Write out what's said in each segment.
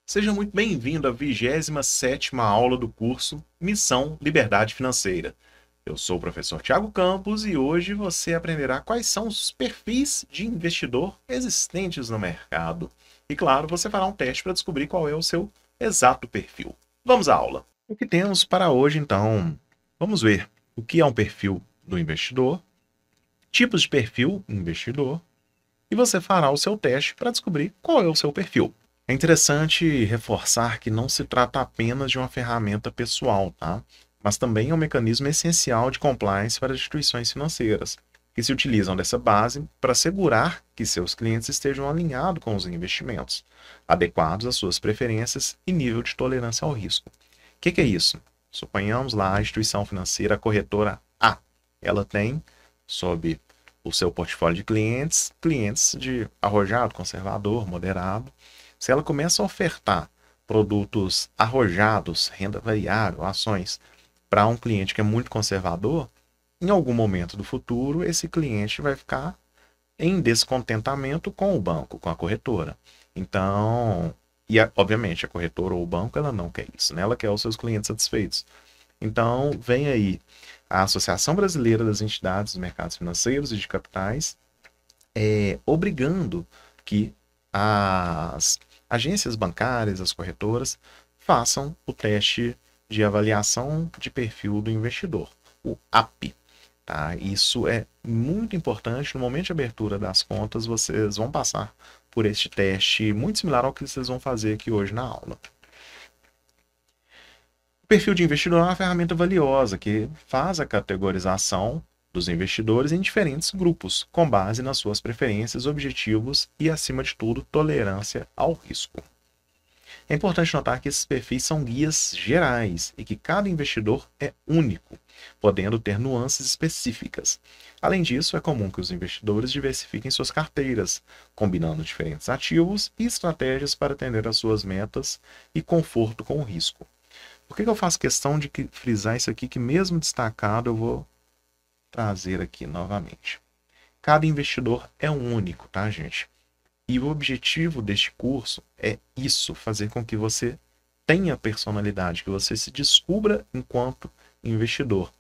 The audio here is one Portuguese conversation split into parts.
Seja muito bem-vindo à 27ª aula do curso Missão Liberdade Financeira. Eu sou o professor Tiago Campos e hoje você aprenderá quais são os perfis de investidor existentes no mercado. E claro, você fará um teste para descobrir qual é o seu exato perfil. Vamos à aula. O que temos para hoje, então? Vamos ver o que é um perfil do investidor, tipos de perfil investidor, e você fará o seu teste para descobrir qual é o seu perfil. É interessante reforçar que não se trata apenas de uma ferramenta pessoal, tá? Mas também é um mecanismo essencial de compliance para as instituições financeiras, que se utilizam dessa base para assegurar que seus clientes estejam alinhados com os investimentos, adequados às suas preferências e nível de tolerância ao risco. O que é isso? Suponhamos lá a instituição financeira, a corretora A. Ela tem, sob o seu portfólio de clientes, clientes de arrojado, conservador, moderado. Se ela começa a ofertar produtos arrojados, renda variável, ações, para um cliente que é muito conservador, em algum momento do futuro, esse cliente vai ficar em descontentamento com o banco, com a corretora. Então, obviamente, a corretora ou o banco, ela não quer isso, né? Ela quer os seus clientes satisfeitos. Então, vem aí a Associação Brasileira das Entidades dos Mercados Financeiros e de Capitais, obrigando que as agências bancárias, as corretoras, façam o teste de avaliação de perfil do investidor, o API. Tá? Isso é muito importante. No momento de abertura das contas, vocês vão passar por este teste muito similar ao que vocês vão fazer aqui hoje na aula. O perfil de investidor é uma ferramenta valiosa que faz a categorização dos investidores em diferentes grupos, com base nas suas preferências, objetivos e, acima de tudo, tolerância ao risco. É importante notar que esses perfis são guias gerais e que cada investidor é único, podendo ter nuances específicas. Além disso, é comum que os investidores diversifiquem suas carteiras, combinando diferentes ativos e estratégias para atender às suas metas e conforto com o risco. Por que eu faço questão de frisar isso aqui, que mesmo destacado eu vou trazer aqui novamente? Cada investidor é único, tá, gente? E o objetivo deste curso é isso, fazer com que você tenha personalidade, que você se descubra enquanto investidor.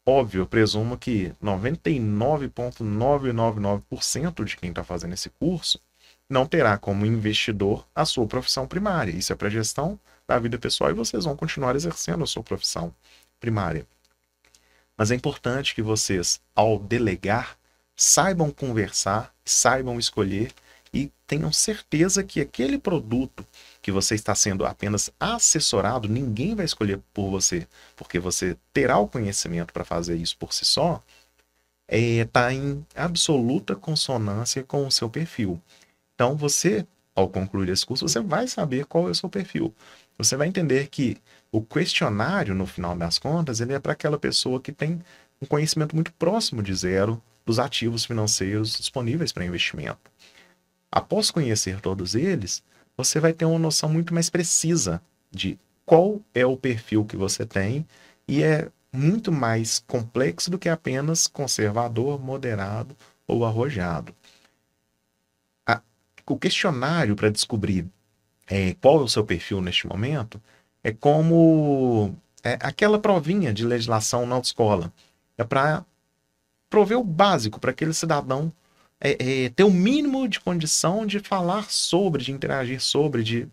Óbvio, eu presumo que 99,999% de quem está fazendo esse curso não terá como investidor a sua profissão primária. Isso é para a gestão da vida pessoal e vocês vão continuar exercendo a sua profissão primária. Mas é importante que vocês, ao delegar, saibam conversar, saibam escolher e tenham certeza que aquele produto que você está sendo apenas assessorado, ninguém vai escolher por você, porque você terá o conhecimento para fazer isso por si só, está em absoluta consonância com o seu perfil. Então você, ao concluir esse curso, você vai saber qual é o seu perfil. Você vai entender que o questionário, no final das contas, ele é para aquela pessoa que tem um conhecimento muito próximo de zero dos ativos financeiros disponíveis para investimento. Após conhecer todos eles, você vai ter uma noção muito mais precisa de qual é o perfil que você tem e é muito mais complexo do que apenas conservador, moderado ou arrojado. O questionário para descobrir qual é o seu perfil neste momento é como aquela provinha de legislação na autoescola. É para prover o básico para aquele cidadão ter o mínimo de condição de falar sobre, de interagir sobre, de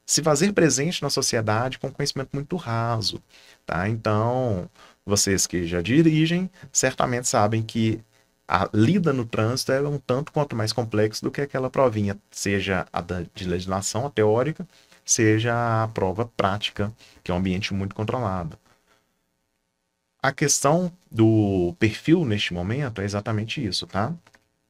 se fazer presente na sociedade com conhecimento muito raso. Tá? Então, vocês que já dirigem, certamente sabem que a lida no trânsito é um tanto quanto mais complexo do que aquela provinha, seja a de legislação, a teórica, seja a prova prática, que é um ambiente muito controlado. A questão do perfil neste momento é exatamente isso, tá?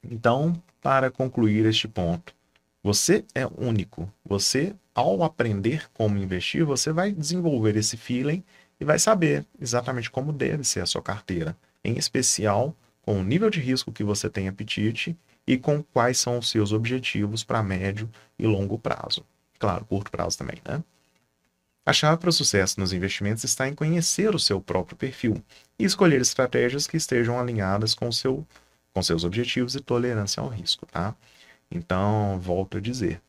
Então, para concluir este ponto, você é único. Você, ao aprender como investir, você vai desenvolver esse feeling e vai saber exatamente como deve ser a sua carteira, em especial com o nível de risco que você tem apetite e com quais são os seus objetivos para médio e longo prazo. Claro, curto prazo também, né? A chave para o sucesso nos investimentos está em conhecer o seu próprio perfil e escolher estratégias que estejam alinhadas com seus objetivos e tolerância ao risco, tá? Então, volto a dizer,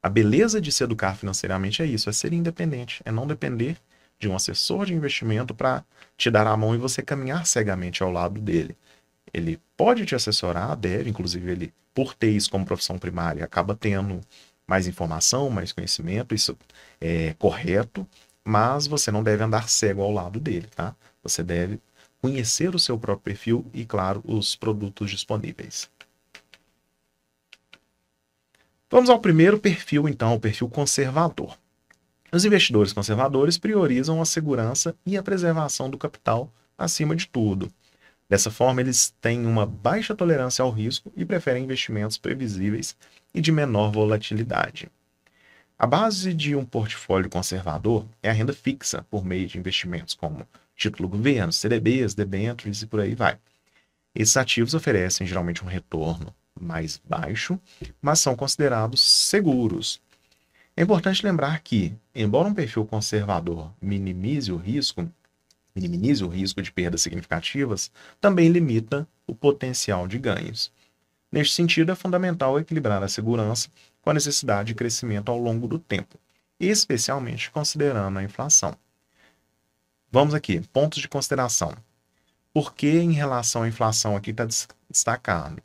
a beleza de se educar financeiramente é isso, é ser independente, é não depender de um assessor de investimento para te dar a mão e você caminhar cegamente ao lado dele. Ele pode te assessorar, deve, inclusive ele, por ter isso como profissão primária, acaba tendo mais informação, mais conhecimento, isso é correto, mas você não deve andar cego ao lado dele, tá? Você deve conhecer o seu próprio perfil e, claro, os produtos disponíveis. Vamos ao primeiro perfil, então, o perfil conservador. Os investidores conservadores priorizam a segurança e a preservação do capital acima de tudo. Dessa forma, eles têm uma baixa tolerância ao risco e preferem investimentos previsíveis e de menor volatilidade. A base de um portfólio conservador é a renda fixa por meio de investimentos como título governo, CDBs, debêntures e por aí vai. Esses ativos oferecem geralmente um retorno mais baixo, mas são considerados seguros. É importante lembrar que, embora um perfil conservador minimize o risco de perdas significativas, também limita o potencial de ganhos. Neste sentido, é fundamental equilibrar a segurança com a necessidade de crescimento ao longo do tempo, especialmente considerando a inflação. Vamos aqui, pontos de consideração. Por que em relação à inflação aqui está destacado?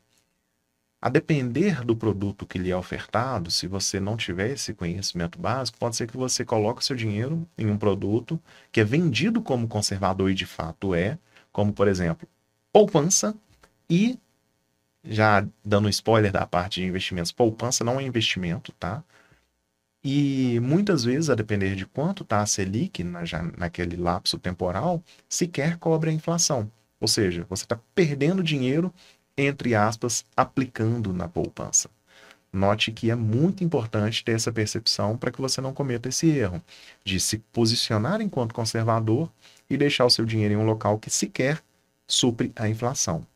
A depender do produto que lhe é ofertado, se você não tiver esse conhecimento básico, pode ser que você coloque o seu dinheiro em um produto que é vendido como conservador e de fato é, como por exemplo, poupança, e já dando spoiler da parte de investimentos, poupança não é investimento, tá? E muitas vezes, a depender de quanto está a Selic naquele lapso temporal, sequer cobre a inflação. Ou seja, você está perdendo dinheiro, entre aspas, aplicando na poupança. Note que é muito importante ter essa percepção para que você não cometa esse erro de se posicionar enquanto conservador e deixar o seu dinheiro em um local que sequer supre a inflação.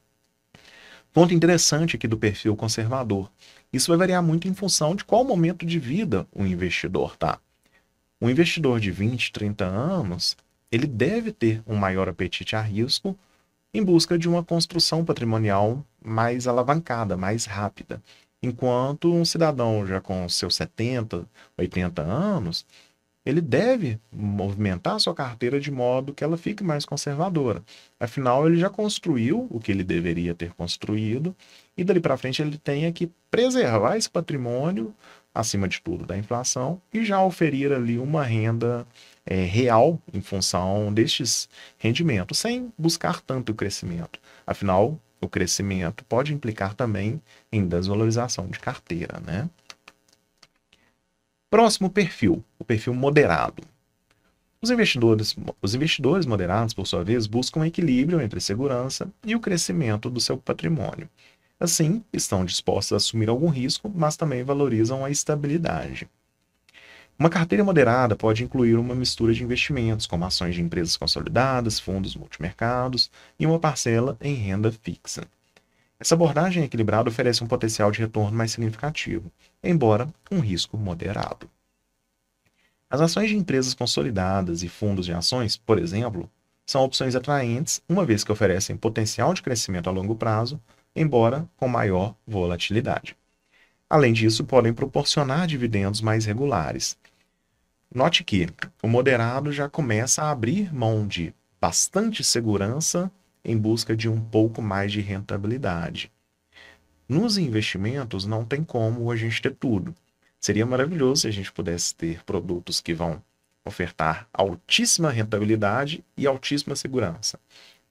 Ponto interessante aqui do perfil conservador. Isso vai variar muito em função de qual momento de vida o investidor está. Um investidor de 20, 30 anos, ele deve ter um maior apetite a risco em busca de uma construção patrimonial mais alavancada, mais rápida. Enquanto um cidadão já com seus 70, 80 anos, ele deve movimentar a sua carteira de modo que ela fique mais conservadora. Afinal, ele já construiu o que ele deveria ter construído e dali para frente ele tem que preservar esse patrimônio, acima de tudo, da inflação e já oferir ali uma renda real em função destes rendimentos, sem buscar tanto o crescimento. Afinal, o crescimento pode implicar também em desvalorização de carteira, né? Próximo perfil, o perfil moderado. Os investidores moderados, por sua vez, buscam um equilíbrio entre a segurança e o crescimento do seu patrimônio. Assim, estão dispostos a assumir algum risco, mas também valorizam a estabilidade. Uma carteira moderada pode incluir uma mistura de investimentos, como ações de empresas consolidadas, fundos multimercados e uma parcela em renda fixa. Essa abordagem equilibrada oferece um potencial de retorno mais significativo, embora um risco moderado. As ações de empresas consolidadas e fundos de ações, por exemplo, são opções atraentes, uma vez que oferecem potencial de crescimento a longo prazo, embora com maior volatilidade. Além disso, podem proporcionar dividendos mais regulares. Note que o moderado já começa a abrir mão de bastante segurança em busca de um pouco mais de rentabilidade. Nos investimentos não tem como a gente ter tudo. Seria maravilhoso se a gente pudesse ter produtos que vão ofertar altíssima rentabilidade e altíssima segurança.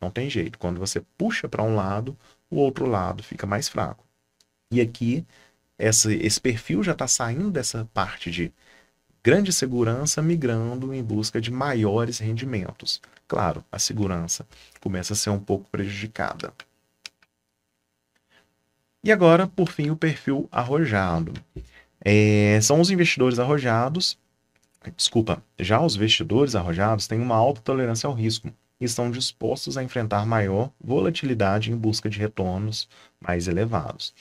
Não tem jeito. Quando você puxa para um lado, o outro lado fica mais fraco. E aqui, esse perfil já está saindo dessa parte de grande segurança, migrando em busca de maiores rendimentos. Claro, a segurança começa a ser um pouco prejudicada. E agora, por fim, o perfil arrojado. São os investidores arrojados. Já os investidores arrojados têm uma alta tolerância ao risco e estão dispostos a enfrentar maior volatilidade em busca de retornos mais elevados.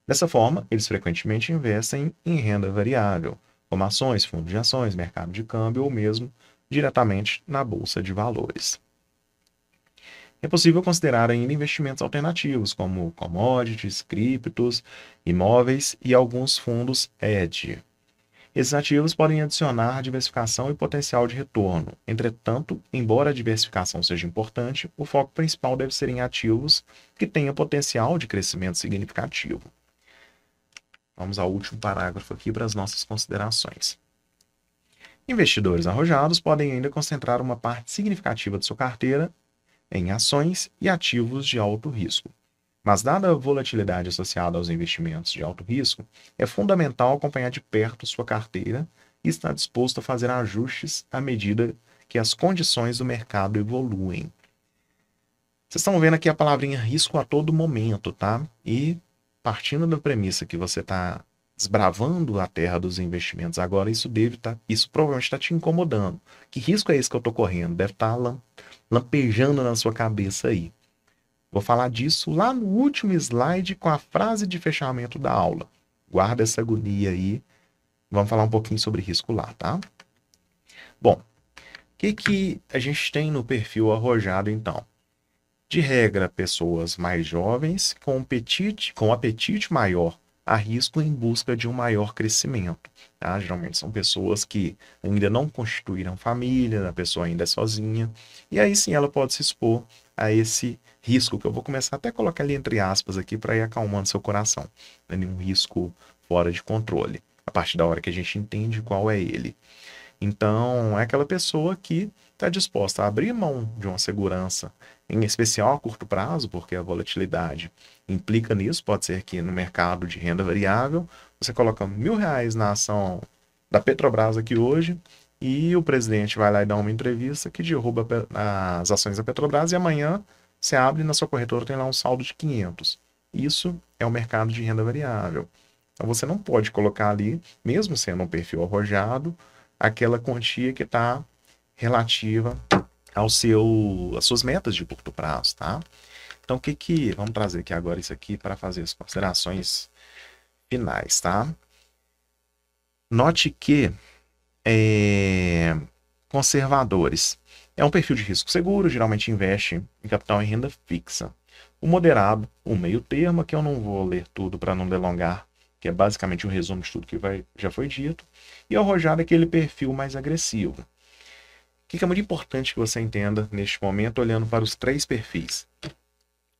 Dessa forma, eles frequentemente investem em renda variável, como ações, fundos de ações, mercado de câmbio ou mesmo diretamente na bolsa de valores. É possível considerar ainda investimentos alternativos, como commodities, criptos, imóveis e alguns fundos hedge. Esses ativos podem adicionar diversificação e potencial de retorno. Entretanto, embora a diversificação seja importante, o foco principal deve ser em ativos que tenham potencial de crescimento significativo. Vamos ao último parágrafo aqui para as nossas considerações. Investidores arrojados podem ainda concentrar uma parte significativa de sua carteira em ações e ativos de alto risco. Mas, dada a volatilidade associada aos investimentos de alto risco, é fundamental acompanhar de perto sua carteira e estar disposto a fazer ajustes à medida que as condições do mercado evoluem. Vocês estão vendo aqui a palavrinha risco a todo momento, tá? E partindo da premissa que você está desbravando a terra dos investimentos agora, isso provavelmente está te incomodando. Que risco é esse que eu estou correndo? Deve estar lampejando na sua cabeça aí. Vou falar disso lá no último slide com a frase de fechamento da aula. Guarda essa agonia aí. Vamos falar um pouquinho sobre risco lá, tá? Bom, o que a gente tem no perfil arrojado, então? De regra, pessoas mais jovens com apetite maior a risco em busca de um maior crescimento. Tá? Geralmente são pessoas que ainda não constituíram família, a pessoa ainda é sozinha, e aí sim ela pode se expor a esse risco, que eu vou começar até a colocar ali entre aspas aqui para ir acalmando seu coração. Não é nenhum risco fora de controle, a partir da hora que a gente entende qual é ele. Então, é aquela pessoa que está disposta a abrir mão de uma segurança, em especial a curto prazo, porque a volatilidade implica nisso. Pode ser que no mercado de renda variável, você coloca R$ 1.000 na ação da Petrobras aqui hoje, e o presidente vai lá e dá uma entrevista que derruba as ações da Petrobras, e amanhã você abre na sua corretora, tem lá um saldo de 500. Isso é o mercado de renda variável. Então você não pode colocar ali, mesmo sendo um perfil arrojado, aquela quantia que está relativa às suas metas de curto prazo, tá? Então, vamos trazer aqui agora isso aqui para fazer as considerações finais, tá? Note que conservadores é um perfil de risco seguro, geralmente investe em capital em renda fixa. O moderado, o meio termo, que eu não vou ler tudo para não delongar, que é basicamente um resumo de tudo que já foi dito, e o arrojado é aquele perfil mais agressivo. O que é muito importante que você entenda neste momento, olhando para os 3 perfis?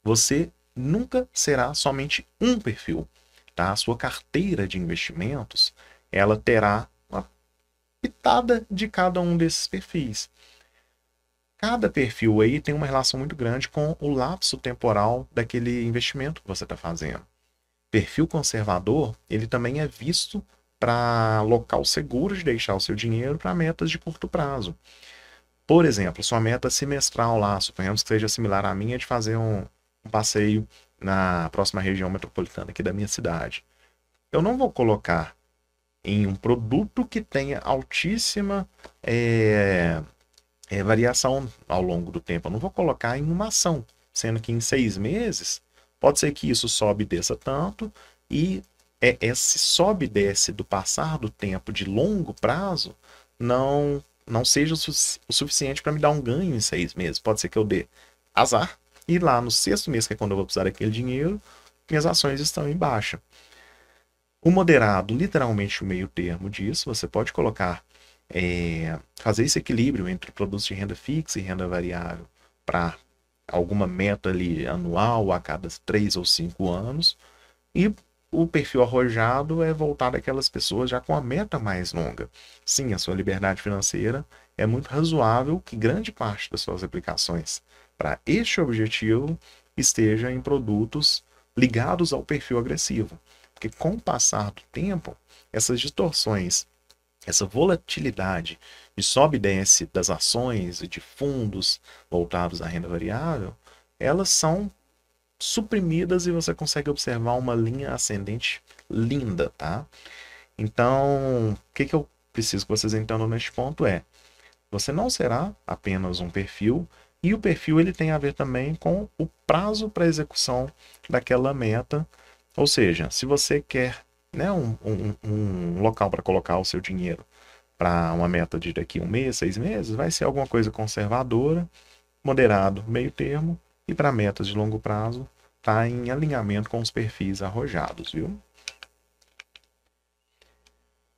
Você nunca será somente um perfil, tá? A sua carteira de investimentos, ela terá uma pitada de cada um desses perfis. Cada perfil aí tem uma relação muito grande com o lapso temporal daquele investimento que você está fazendo. Perfil conservador, ele também é visto para local seguro de deixar o seu dinheiro para metas de curto prazo. Por exemplo, sua meta semestral lá, suponhamos que seja similar à minha, de fazer um passeio na próxima região metropolitana aqui da minha cidade. Eu não vou colocar em um produto que tenha altíssima variação ao longo do tempo. Eu não vou colocar em uma ação, sendo que em 6 meses pode ser que isso sobe e desça tanto, e esse sobe e desce do passar do tempo de longo prazo não seja o suficiente para me dar um ganho em 6 meses. Pode ser que eu dê azar, e lá no 6º mês, que é quando eu vou precisar daquele dinheiro, minhas ações estão em baixa. O moderado, literalmente o meio termo disso, você pode colocar, fazer esse equilíbrio entre produtos de renda fixa e renda variável para alguma meta ali anual a cada 3 ou 5 anos, e o perfil arrojado é voltado àquelas pessoas já com a meta mais longa. Sim, a sua liberdade financeira é muito razoável que grande parte das suas aplicações para este objetivo esteja em produtos ligados ao perfil agressivo. Porque com o passar do tempo, essas distorções, essa volatilidade de sobe e desce das ações e de fundos voltados à renda variável, elas são suprimidas e você consegue observar uma linha ascendente linda, tá? Então, o que eu preciso que vocês entendam neste ponto é: você não será apenas um perfil, e o perfil ele tem a ver também com o prazo para execução daquela meta. Ou seja, se você quer né, um local para colocar o seu dinheiro para uma meta de daqui a um mês, 6 meses, vai ser alguma coisa conservadora, moderado, meio termo, e para metas de longo prazo, está em alinhamento com os perfis arrojados, viu?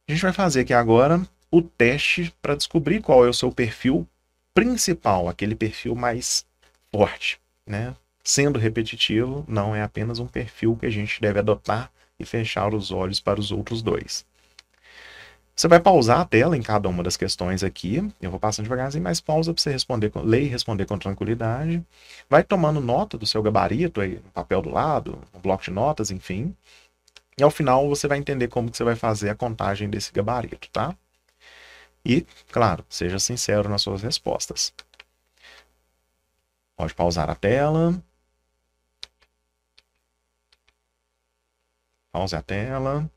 A gente vai fazer aqui agora o teste para descobrir qual é o seu perfil principal, aquele perfil mais forte, né? Sendo repetitivo, não é apenas um perfil que a gente deve adotar e fechar os olhos para os outros dois. Você vai pausar a tela em cada uma das questões aqui. Eu vou passando devagarzinho, mas pausa para você responder, ler e responder com tranquilidade. Vai tomando nota do seu gabarito aí, no papel do lado, no bloco de notas, enfim. E ao final você vai entender como que você vai fazer a contagem desse gabarito, tá? E, claro, seja sincero nas suas respostas. Pode pausar a tela. Pause a tela.